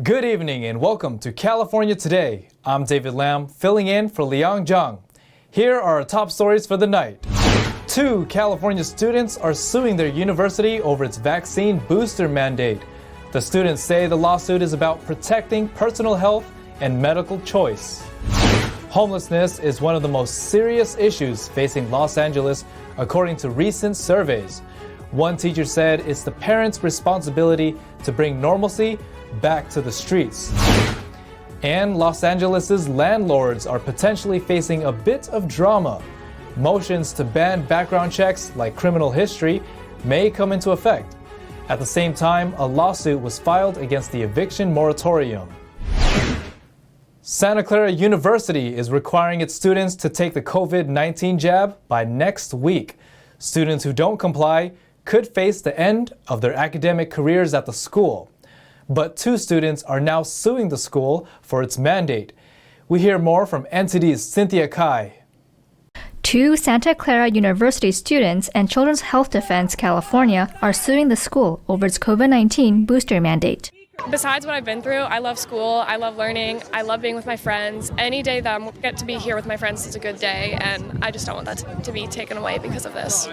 Good evening and welcome to California Today. I'm David Lam, filling in for Liang Zhang. Here are our top stories for the night. 2 California students are suing their university over its vaccine booster mandate. The students say the lawsuit is about protecting personal health and medical choice. Homelessness is one of the most serious issues facing Los Angeles, according to recent surveys. One teacher said it's the parents' responsibility to bring normalcy back to the streets. And Los Angeles' landlords are potentially facing a bit of drama. Motions to ban background checks like criminal history may come into effect. At the same time, a lawsuit was filed against the eviction moratorium. Santa Clara University is requiring its students to take the COVID-19 jab by next week. Students who don't comply could face the end of their academic careers at the school. But 2 students are now suing the school for its mandate. We hear more from NTD's Cynthia Kai. 2 Santa Clara University students and Children's Health Defense California are suing the school over its COVID-19 booster mandate. Besides what I've been through, I love school, I love learning, I love being with my friends. Any day that I get to be here with my friends is a good day, and I just don't want that to be taken away because of this.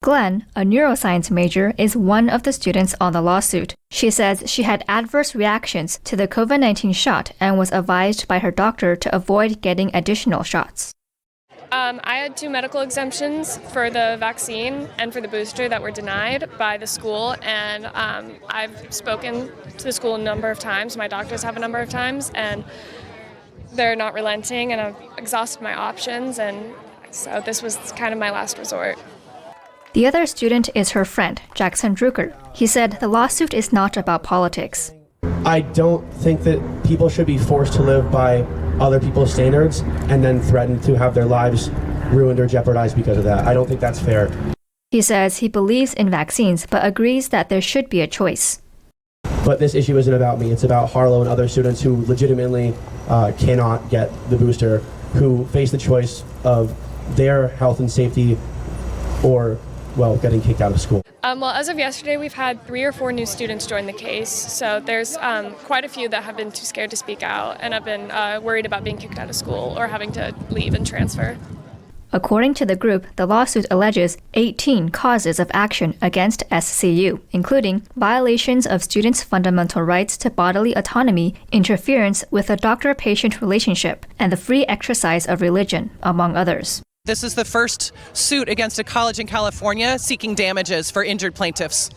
Glenn, a neuroscience major, is one of the students on the lawsuit. She says she had adverse reactions to the COVID-19 shot and was advised by her doctor to avoid getting additional shots. I had 2 medical exemptions for the vaccine and for the booster that were denied by the school, and I've spoken to the school a number of times. My doctors have a number of times, and they're not relenting, and I've exhausted my options, and so this was kind of my last resort. The other student is her friend, Jackson Drucker. He said the lawsuit is not about politics. I don't think that people should be forced to live by other people's standards and then threatened to have their lives ruined or jeopardized because of that. I don't think that's fair. He says he believes in vaccines but agrees that there should be a choice. But this issue isn't about me. It's about Harlow and other students who legitimately cannot get the booster, who face the choice of their health and safety or getting kicked out of school. Well, as of yesterday, we've had 3 or 4 new students join the case, so there's quite a few that have been too scared to speak out and have been worried about being kicked out of school or having to leave and transfer. According to the group, the lawsuit alleges 18 causes of action against SCU, including violations of students' fundamental rights to bodily autonomy, interference with a doctor-patient relationship, and the free exercise of religion, among others. This is the first suit against a college in California seeking damages for injured plaintiffs.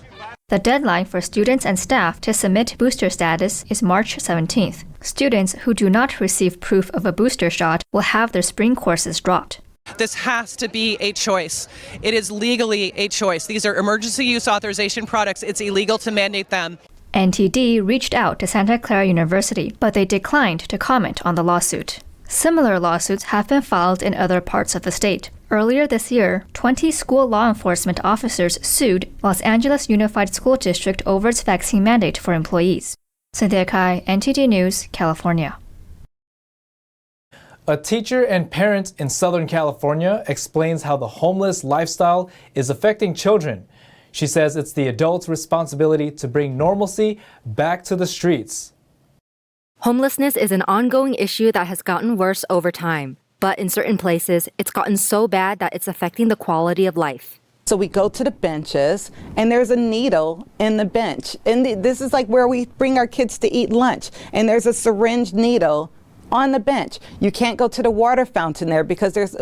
The deadline for students and staff to submit booster status is March 17th. Students who do not receive proof of a booster shot will have their spring courses dropped. This has to be a choice. It is legally a choice. These are emergency use authorization products. It's illegal to mandate them. NTD reached out to Santa Clara University, but they declined to comment on the lawsuit. Similar lawsuits have been filed in other parts of the state. Earlier this year, 20 school law enforcement officers sued Los Angeles Unified School District over its vaccine mandate for employees. Cynthia Kai, NTD News, California. A teacher and parent in Southern California explains how the homeless lifestyle is affecting children. She says it's the adults' responsibility to bring normalcy back to the streets. Homelessness is an ongoing issue that has gotten worse over time. But in certain places, it's gotten so bad that it's affecting the quality of life. So we go to the benches, and there's a needle in the bench. And this is like where we bring our kids to eat lunch, and there's a syringe needle on the bench. You can't go to the water fountain there because there's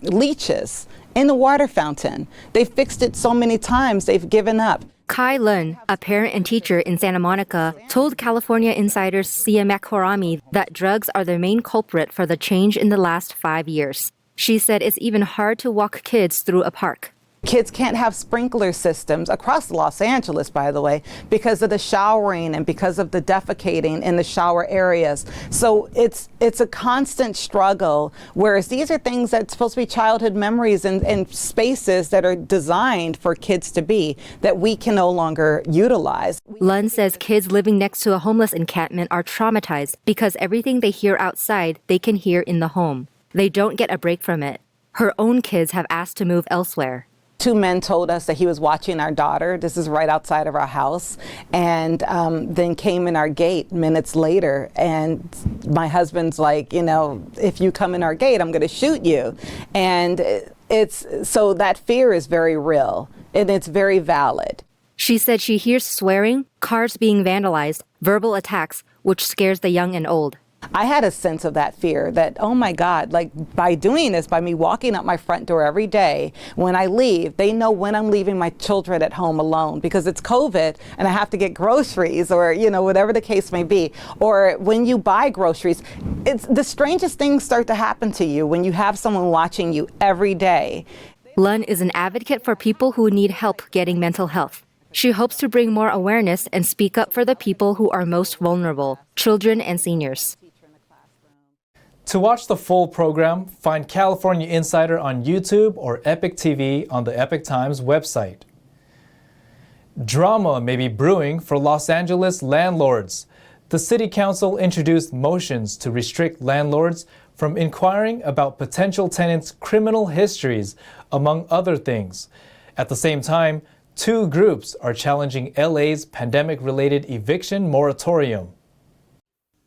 leeches in the water fountain. They've fixed it so many times, they've given up. Kai Lun, a parent and teacher in Santa Monica, told California Insider's Sia Makhorami that drugs are the main culprit for the change in the last 5 years. She said it's even hard to walk kids through a park. Kids can't have sprinkler systems across Los Angeles, by the way, because of the showering and because of the defecating in the shower areas. So it's a constant struggle, whereas these are things that's supposed to be childhood memories and spaces that are designed for kids to be, that we can no longer utilize. Lun says kids living next to a homeless encampment are traumatized because everything they hear outside, they can hear in the home. They don't get a break from it. Her own kids have asked to move elsewhere. two men told us that he was watching our daughter. This is right outside of our house. And then came in our gate minutes later. And my husband's like, you know, if you come in our gate, I'm going to shoot you. And so that fear is very real and it's very valid. She said she hears swearing, cars being vandalized, verbal attacks, which scares the young and old. I had a sense of that fear that, oh my God, like by doing this, by me walking up my front door every day, when I leave, they know when I'm leaving my children at home alone because it's COVID and I have to get groceries or, you know, whatever the case may be. Or when you buy groceries, it's the strangest things start to happen to you when you have someone watching you every day. Lun is an advocate for people who need help getting mental health. She hopes to bring more awareness and speak up for the people who are most vulnerable, children and seniors. To watch the full program, find California Insider on YouTube or Epic TV on the Epic Times website. Drama may be brewing for Los Angeles landlords. The City Council introduced motions to restrict landlords from inquiring about potential tenants' criminal histories, among other things. At the same time, two groups are challenging LA's pandemic-related eviction moratorium.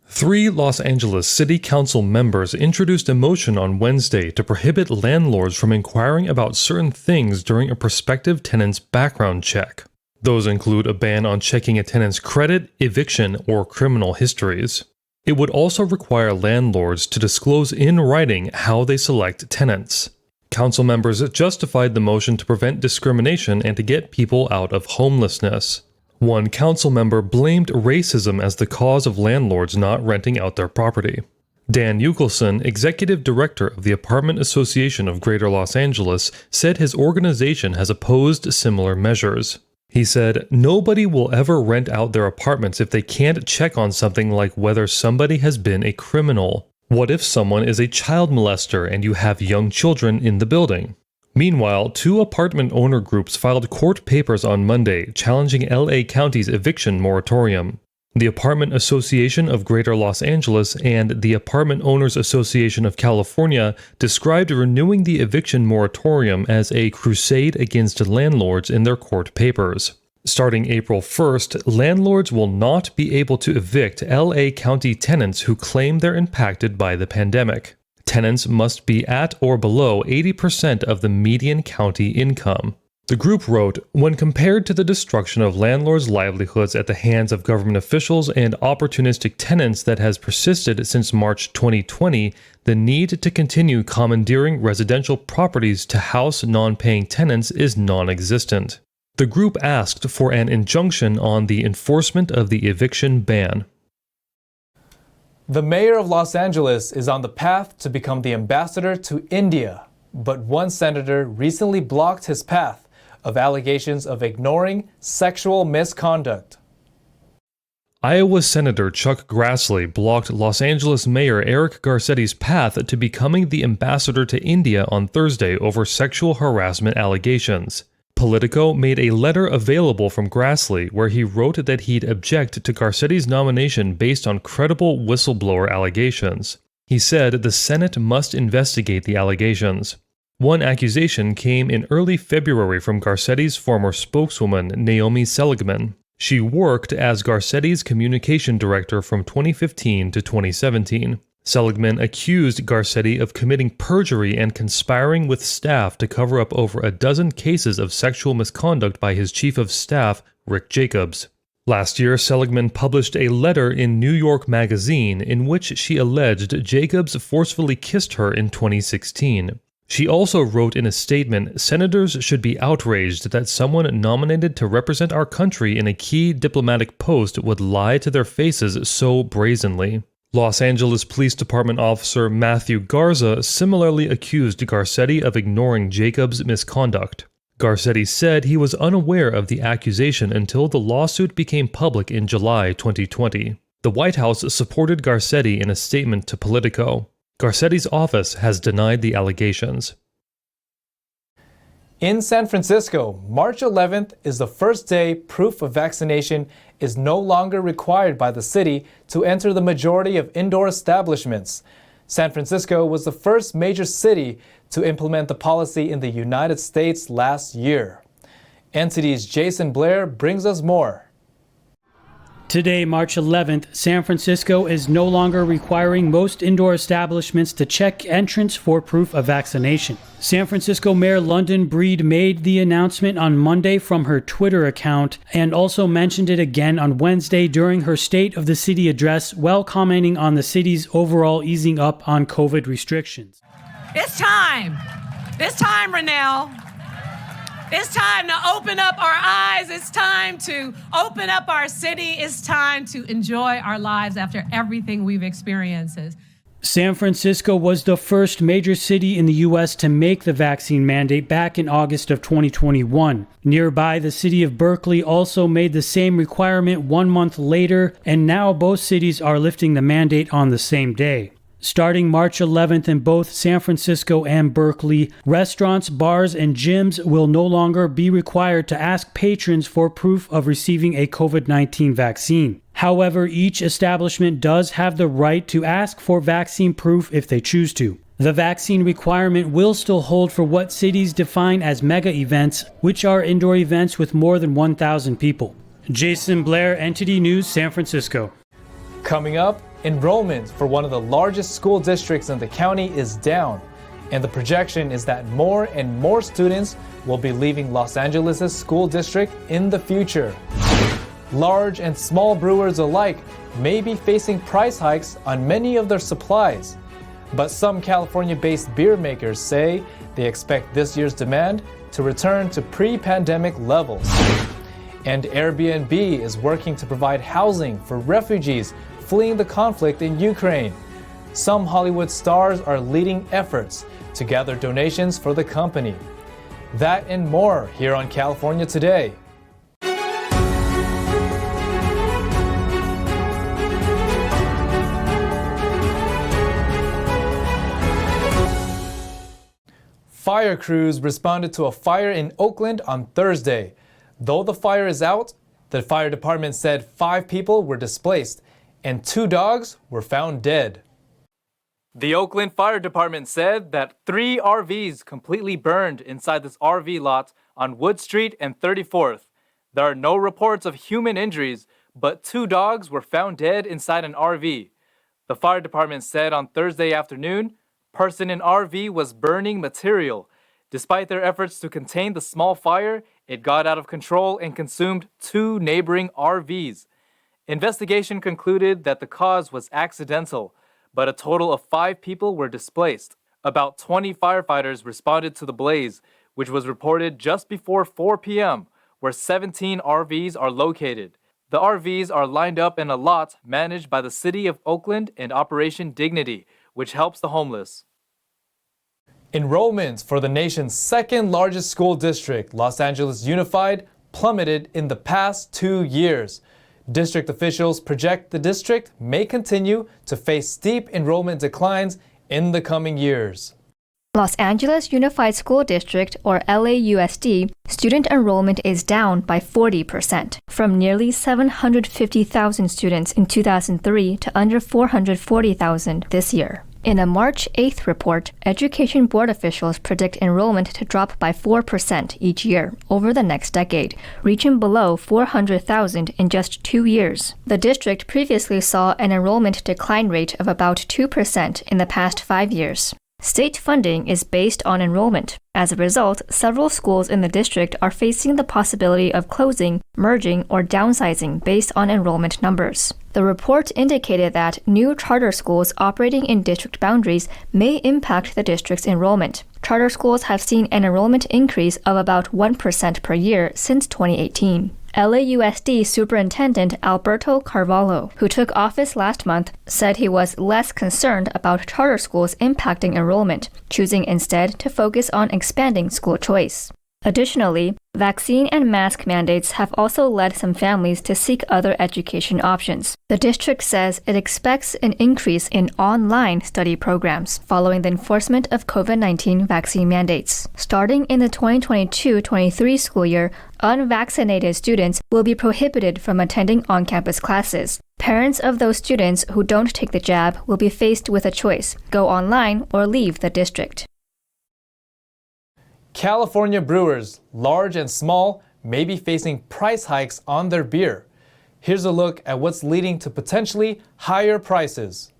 3 Los Angeles City Council members introduced a motion on Wednesday to prohibit landlords from inquiring about certain things during a prospective tenant's background check. Those include a ban on checking a tenant's credit, eviction, or criminal histories. It would also require landlords to disclose in writing how they select tenants. Council members justified the motion to prevent discrimination and to get people out of homelessness. One council member blamed racism as the cause of landlords not renting out their property. Dan Ukelson, executive director of the Apartment Association of Greater Los Angeles, said his organization has opposed similar measures. He said, "Nobody will ever rent out their apartments if they can't check on something like whether somebody has been a criminal. What if someone is a child molester and you have young children in the building?" Meanwhile, 2 apartment owner groups filed court papers on Monday challenging LA County's eviction moratorium. The Apartment Association of Greater Los Angeles and the Apartment Owners Association of California described renewing the eviction moratorium as a crusade against landlords in their court papers. Starting April 1st, landlords will not be able to evict LA County tenants who claim they're impacted by the pandemic. Tenants must be at or below 80% of the median county income. The group wrote, "When compared to the destruction of landlords' livelihoods at the hands of government officials and opportunistic tenants that has persisted since March 2020, the need to continue commandeering residential properties to house non-paying tenants is non-existent." The group asked for an injunction on the enforcement of the eviction ban. The mayor of Los Angeles is on the path to become the ambassador to India, but one senator recently blocked his path of allegations of ignoring sexual misconduct. Iowa Senator Chuck Grassley blocked Los Angeles Mayor Eric Garcetti's path to becoming the ambassador to India on Thursday over sexual harassment allegations. Politico made a letter available from Grassley where he wrote that he'd object to Garcetti's nomination based on credible whistleblower allegations. He said the Senate must investigate the allegations. One accusation came in early February from Garcetti's former spokeswoman, Naomi Seligman. She worked as Garcetti's communication director from 2015 to 2017. Seligman accused Garcetti of committing perjury and conspiring with staff to cover up over a dozen cases of sexual misconduct by his chief of staff, Rick Jacobs. Last year, Seligman published a letter in New York Magazine in which she alleged Jacobs forcefully kissed her in 2016. She also wrote in a statement, "Senators should be outraged that someone nominated to represent our country in a key diplomatic post would lie to their faces so brazenly." Los Angeles Police Department officer Matthew Garza similarly accused Garcetti of ignoring Jacobs' misconduct. Garcetti said he was unaware of the accusation until the lawsuit became public in July 2020. The White House supported Garcetti in a statement to Politico. Garcetti's office has denied the allegations. In San Francisco, March 11th is the first day proof of vaccination is no longer required by the city to enter the majority of indoor establishments. San Francisco was the first major city to implement the policy in the United States last year. NTD's Jason Blair brings us more. Today, March 11th, San Francisco is no longer requiring most indoor establishments to check entrance for proof of vaccination. San Francisco Mayor London Breed made the announcement on Monday from her Twitter account and also mentioned it again on Wednesday during her State of the City address while commenting on the city's overall easing up on COVID restrictions. It's time. It's time, Renell. It's time to open up our eyes. It's time to open up our city. It's time to enjoy our lives after everything we've experienced. San Francisco was the first major city in the U.S. to make the vaccine mandate back in August of 2021. Nearby, the city of Berkeley also made the same requirement 1 month later, and now both cities are lifting the mandate on the same day. Starting March 11th in both San Francisco and Berkeley, restaurants, bars, and gyms will no longer be required to ask patrons for proof of receiving a COVID-19 vaccine. However, each establishment does have the right to ask for vaccine proof if they choose to. The vaccine requirement will still hold for what cities define as mega events, which are indoor events with more than 1,000 people. Jason Blair, NTD News, San Francisco. Coming up, enrollment for one of the largest school districts in the county is down, and the projection is that more and more students will be leaving Los Angeles' school district in the future. Large and small brewers alike may be facing price hikes on many of their supplies, but some California-based beer makers say they expect this year's demand to return to pre-pandemic levels. And Airbnb is working to provide housing for refugees fleeing the conflict in Ukraine. Some Hollywood stars are leading efforts to gather donations for the company. That and more here on California Today. Fire crews responded to a fire in Oakland on Thursday. Though the fire is out, the fire department said 5 people were displaced and 2 dogs were found dead. The Oakland Fire Department said that 3 RVs completely burned inside this RV lot on Wood Street and 34th. There are no reports of human injuries, but 2 dogs were found dead inside an RV. The fire department said on Thursday afternoon, person in RV was burning material. Despite their efforts to contain the small fire, it got out of control and consumed 2 neighboring RVs. Investigation concluded that the cause was accidental, but a total of 5 people were displaced. About 20 firefighters responded to the blaze, which was reported just before 4 p.m., where 17 RVs are located. The RVs are lined up in a lot managed by the City of Oakland and Operation Dignity, which helps the homeless. Enrollment for the nation's second largest school district, Los Angeles Unified, plummeted in the past 2 years. District officials project the district may continue to face steep enrollment declines in the coming years. Los Angeles Unified School District, or LAUSD, student enrollment is down by 40%, from nearly 750,000 students in 2003 to under 440,000 this year. In a March 8th report, Education Board officials predict enrollment to drop by 4% each year over the next decade, reaching below 400,000 in just 2 years. The district previously saw an enrollment decline rate of about 2% in the past 5 years. State funding is based on enrollment. As a result, several schools in the district are facing the possibility of closing, merging, or downsizing based on enrollment numbers. The report indicated that new charter schools operating in district boundaries may impact the district's enrollment. Charter schools have seen an enrollment increase of about 1% per year since 2018. LAUSD Superintendent Alberto Carvalho, who took office last month, said he was less concerned about charter schools impacting enrollment, choosing instead to focus on expanding school choice. Additionally, vaccine and mask mandates have also led some families to seek other education options. The district says it expects an increase in online study programs following the enforcement of COVID-19 vaccine mandates. Starting in the 2022-23 school year, unvaccinated students will be prohibited from attending on-campus classes. Parents of those students who don't take the jab will be faced with a choice: go online or leave the district. California brewers, large and small, may be facing price hikes on their beer. Here's a look at what's leading to potentially higher prices.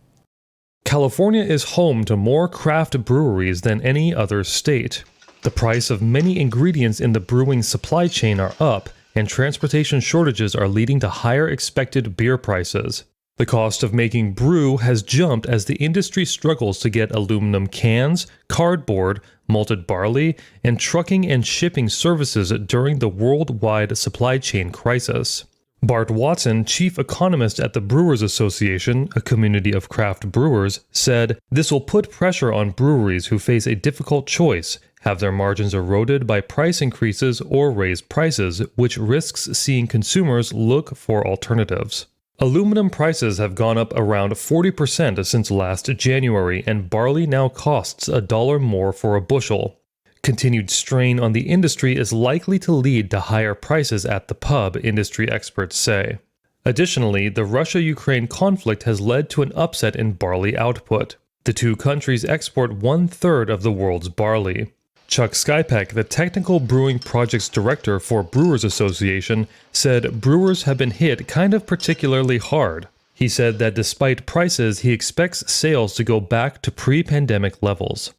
California is home to more craft breweries than any other state. The price of many ingredients in the brewing supply chain are up, and transportation shortages are leading to higher expected beer prices. The cost of making brew has jumped as the industry struggles to get aluminum cans, cardboard, malted barley, and trucking and shipping services during the worldwide supply chain crisis. Bart Watson, chief economist at the Brewers Association, a community of craft brewers, said, "This will put pressure on breweries who face a difficult choice: have their margins eroded by price increases or raise prices, which risks seeing consumers look for alternatives." Aluminum prices have gone up around 40% since last January, and barley now costs $1 more for a bushel. Continued strain on the industry is likely to lead to higher prices at the pub, industry experts say. Additionally, the Russia-Ukraine conflict has led to an upset in barley output. The two countries export 1/3 of the world's barley. Chuck Skypeck, the Technical Brewing Projects Director for Brewers Association, said brewers have been hit kind of particularly hard. He said that despite prices, he expects sales to go back to pre-pandemic levels.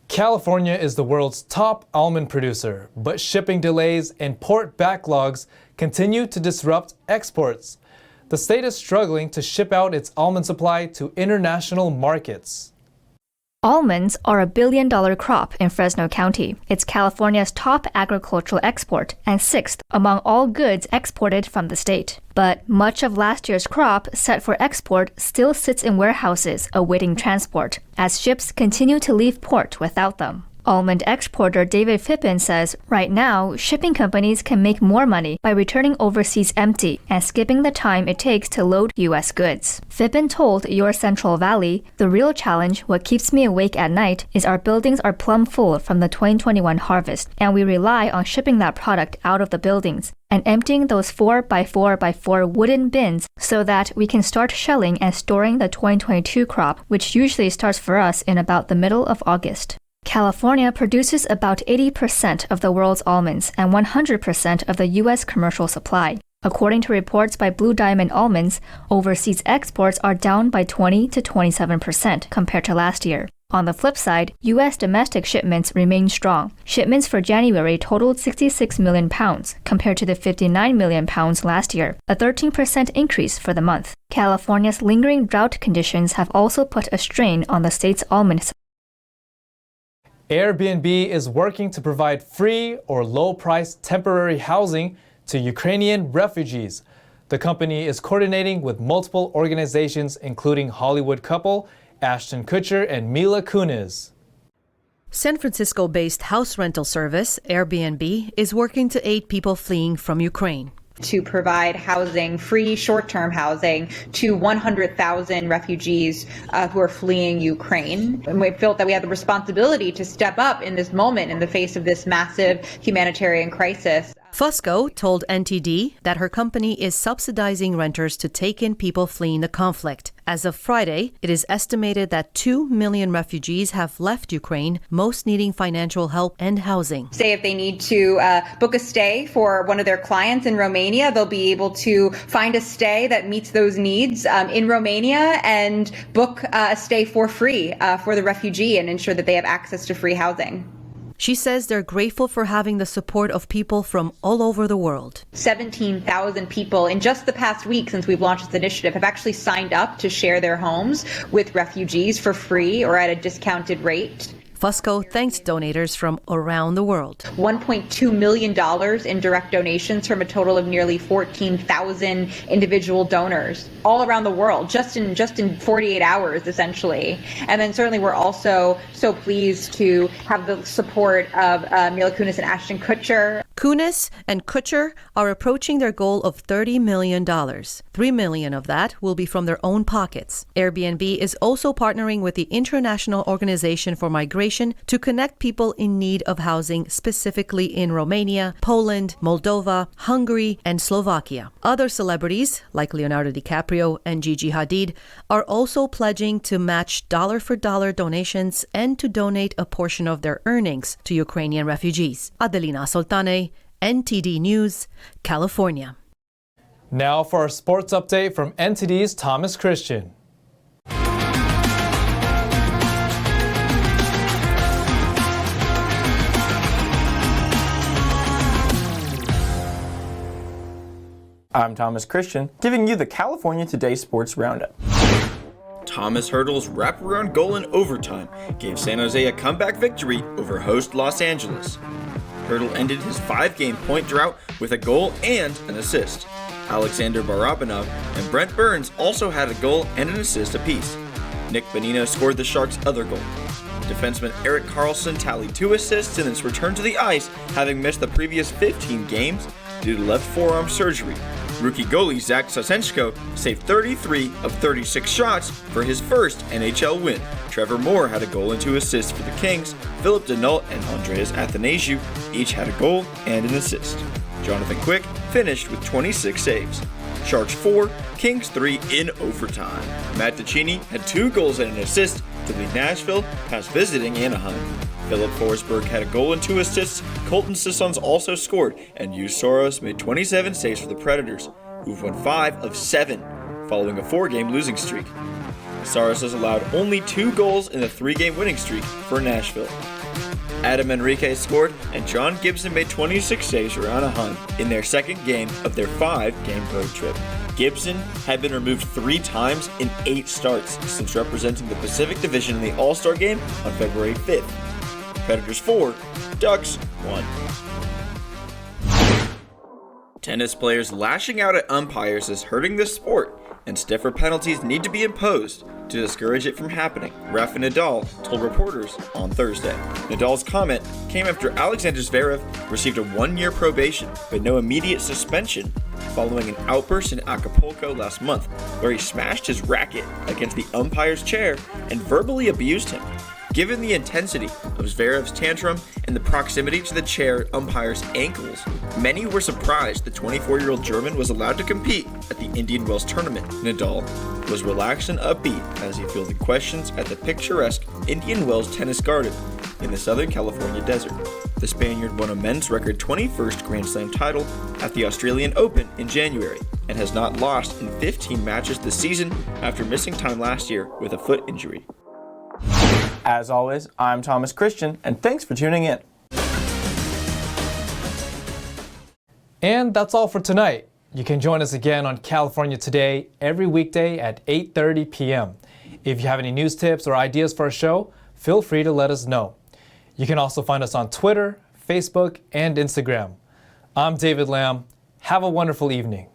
California is the world's top almond producer, but shipping delays and port backlogs continue to disrupt exports. The state is struggling to ship out its almond supply to international markets. Almonds are a billion-dollar crop in Fresno County. It's California's top agricultural export and 6th among all goods exported from the state. But much of last year's crop set for export still sits in warehouses awaiting transport as ships continue to leave port without them. Almond exporter David Phippen says right now, shipping companies can make more money by returning overseas empty and skipping the time it takes to load U.S. goods. Phippen told Your Central Valley, "The real challenge, what keeps me awake at night, is our buildings are plumb full from the 2021 harvest, and we rely on shipping that product out of the buildings and emptying those 4x4x4 wooden bins so that we can start shelling and storing the 2022 crop, which usually starts for us in about the middle of August." California produces about 80% of the world's almonds and 100% of the U.S. commercial supply. According to reports by Blue Diamond Almonds, overseas exports are down by 20 to 27% compared to last year. On the flip side, U.S. domestic shipments remain strong. Shipments for January totaled 66 million pounds, compared to the 59 million pounds last year, a 13% increase for the month. California's lingering drought conditions have also put a strain on the state's almond supply. Airbnb is working to provide free or low-priced temporary housing to Ukrainian refugees. The company is coordinating with multiple organizations, including Hollywood couple Ashton Kutcher and Mila Kunis. San Francisco-based house rental service Airbnb is working to aid people fleeing from Ukraine. To provide housing, free short-term housing, to 100,000 refugees who are fleeing Ukraine. And we felt that we had the responsibility to step up in this moment in the face of this massive humanitarian crisis. Fusco told NTD that her company is subsidizing renters to take in people fleeing the conflict. As of Friday, it is estimated that 2 million refugees have left Ukraine, most needing financial help and housing. Say if they need to book a stay for one of their clients in Romania, they'll be able to find a stay that meets those needs in Romania and book a stay for free for the refugee and ensure that they have access to free housing. She says they're grateful for having the support of people from all over the world. 17,000 people in just the past week since we've launched this initiative have actually signed up to share their homes with refugees for free or at a discounted rate. Fusco thanks donators from around the world. $1.2 million in direct donations from a total of nearly 14,000 individual donors all around the world, just in 48 hours, essentially. And then certainly we're also so pleased to have the support of Mila Kunis and Ashton Kutcher. Kunis and Kutcher are approaching their goal of $30 million. $3 million of that will be from their own pockets. Airbnb is also partnering with the International Organization for Migration to connect people in need of housing, specifically in Romania, Poland, Moldova, Hungary, and Slovakia. Other celebrities, like Leonardo DiCaprio and Gigi Hadid, are also pledging to match dollar-for-dollar donations and to donate a portion of their earnings to Ukrainian refugees. Adelina Soltane, NTD News, California. Now for our sports update from NTD's Thomas Christian. I'm Thomas Christian, giving you the California Today Sports Roundup. Thomas Hertl's wraparound goal in overtime gave San Jose a comeback victory over host Los Angeles. Hertl ended his 5-game point drought with a goal and an assist. Alexander Barabanov and Brent Burns also had a goal and an assist apiece. Nick Bonino scored the Sharks' other goal. Defenseman Erik Karlsson tallied 2 assists in his return to the ice, having missed the previous 15 games due to left forearm surgery. Rookie goalie Zach Sasenchko saved 33 of 36 shots for his first NHL win. Trevor Moore had a goal and 2 assists for the Kings. Philip Denault and Andreas Athanasiou each had a goal and an assist. Jonathan Quick finished with 26 saves. Sharks 4, Kings 3 in overtime. Matt DeCini had 2 goals and an assist to lead Nashville past visiting Anaheim. Philip Forsberg had a goal and 2 assists. Colton Sissons also scored, and Yu Soros made 27 saves for the Predators, who've won 5 of 7 following a 4-game losing streak. Saros has allowed only 2 goals in the 3-game winning streak for Nashville. Adam Enrique scored, and John Gibson made 26 saves for Anaheim in their second game of their 5-game road trip. Gibson had been removed 3 times in 8 starts since representing the Pacific Division in the All-Star Game on February 5th. Predators 4, Ducks 1. Tennis players lashing out at umpires is hurting the sport, and stiffer penalties need to be imposed to discourage it from happening, Rafa Nadal told reporters on Thursday. Nadal's comment came after Alexander Zverev received a 1-year probation but no immediate suspension following an outburst in Acapulco last month where he smashed his racket against the umpire's chair and verbally abused him. Given the intensity of Zverev's tantrum and the proximity to the chair umpire's ankles, many were surprised the 24-year-old German was allowed to compete at the Indian Wells tournament. Nadal was relaxed and upbeat as he fielded questions at the picturesque Indian Wells Tennis Garden in the Southern California desert. The Spaniard won a men's record 21st Grand Slam title at the Australian Open in January and has not lost in 15 matches this season after missing time last year with a foot injury. As always, I'm Thomas Christian, and thanks for tuning in. And that's all for tonight. You can join us again on California Today every weekday at 8:30 p.m. If you have any news tips or ideas for our show, feel free to let us know. You can also find us on Twitter, Facebook, and Instagram. I'm David Lamb. Have a wonderful evening.